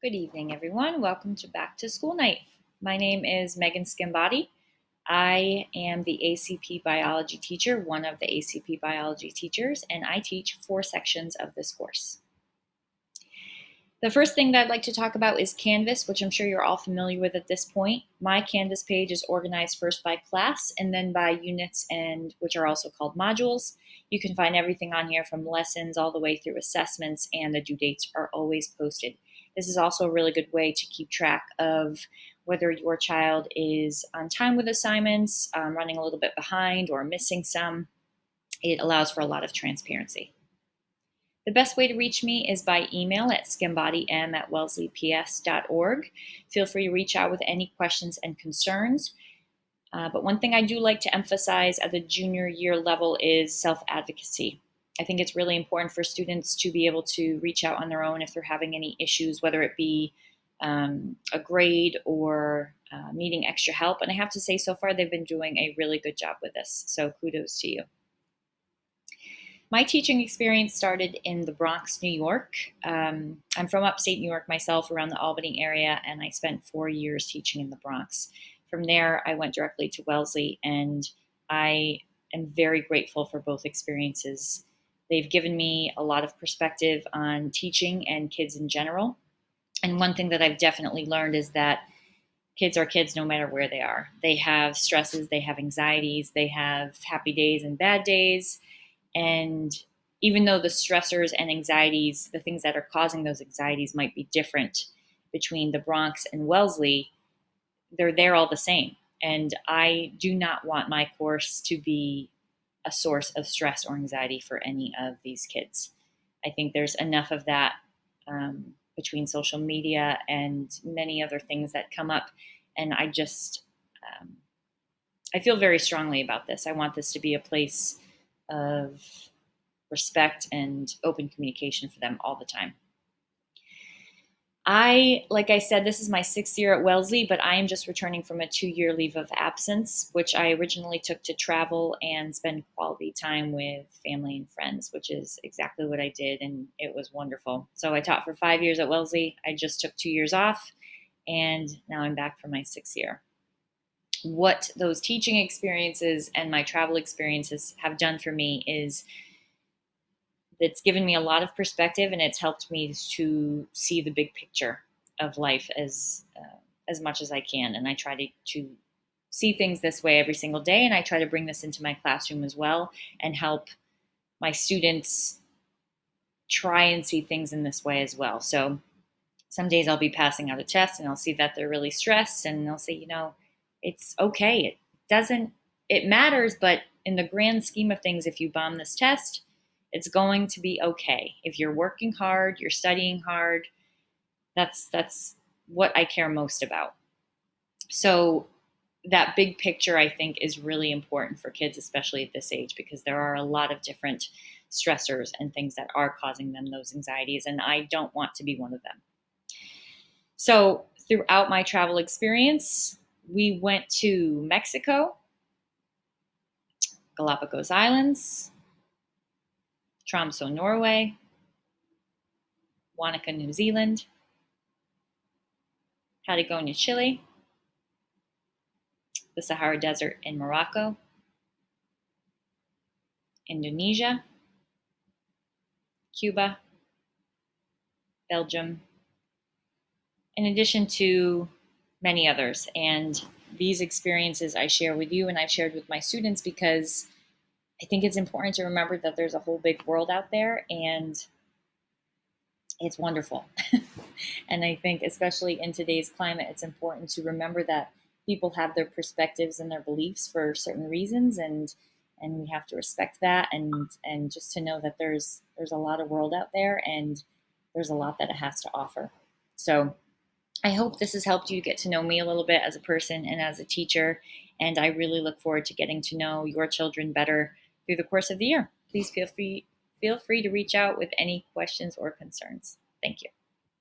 Good evening, everyone. Welcome to Back to School Night. My name is Megan Skimbody. I am the ACP Biology teacher, one of the ACP Biology teachers, and I teach 4 sections of this course. The first thing that I'd like to talk about is Canvas, which I'm sure you're all familiar with at this point. My Canvas page is organized first by class and then by units, and which are also called modules. You can find everything on here from lessons all the way through assessments, and the due dates are always posted. This is also a really good way to keep track of whether your child is on time with assignments, running a little bit behind, or missing some. It allows for a lot of transparency. The best way to reach me is by email at skimbodym@wellesleyps.org. Feel free to reach out with any questions and concerns. But one thing I do like to emphasize at the junior year level is self-advocacy. I think it's really important for students to be able to reach out on their own if they're having any issues, whether it be a grade or needing extra help. And I have to say, so far, they've been doing a really good job with this. So kudos to you. My teaching experience started in the Bronx, New York. I'm from upstate New York myself, around the Albany area, and I spent 4 years teaching in the Bronx. From there, I went directly to Wellesley, and I am very grateful for both experiences. They've given me a lot of perspective on teaching and kids in general. And one thing that I've definitely learned is that kids are kids no matter where they are. They have stresses, they have anxieties, they have happy days and bad days. And even though the stressors and anxieties, the things that are causing those anxieties might be different between the Bronx and Wellesley, they're there all the same. And I do not want my course to be a source of stress or anxiety for any of these kids. I think there's enough of that between social media and many other things that come up. And I feel very strongly about this. I want this to be a place of respect and open communication for them all the time. Like I said, this is my 6th year at Wellesley, but I am just returning from a 2-year leave of absence, which I originally took to travel and spend quality time with family and friends, which is exactly what I did, and it was wonderful. So I taught for 5 years at Wellesley. I just took 2 years off, and now I'm back for my 6th year. What those teaching experiences and my travel experiences have done for me is it's given me a lot of perspective, and it's helped me to see the big picture of life as much as I can. And I try to see things this way every single day, and I try to bring this into my classroom as well and help my students try and see things in this way as well. So some days I'll be passing out a test and I'll see that they're really stressed, and they'll say, it's okay. It matters, but in the grand scheme of things, if you bomb this test, it's going to be okay. If you're working hard, you're studying hard, that's what I care most about. So that big picture, I think, is really important for kids, especially at this age, because there are a lot of different stressors and things that are causing them those anxieties, and I don't want to be one of them. So throughout my travel experience, we went to Mexico, Galapagos Islands, Tromsø, Norway, Wanaka, New Zealand, Patagonia, Chile, the Sahara Desert in Morocco, Indonesia, Cuba, Belgium, in addition to many others. And these experiences I share with you and I've shared with my students because I think it's important to remember that there's a whole big world out there, and it's wonderful. And I think especially in today's climate, it's important to remember that people have their perspectives and their beliefs for certain reasons, and we have to respect that, and just to know that there's a lot of world out there, and there's a lot that it has to offer. So I hope this has helped you get to know me a little bit as a person and as a teacher, and I really look forward to getting to know your children better through the course of the year. Please feel free to reach out with any questions or concerns. Thank you.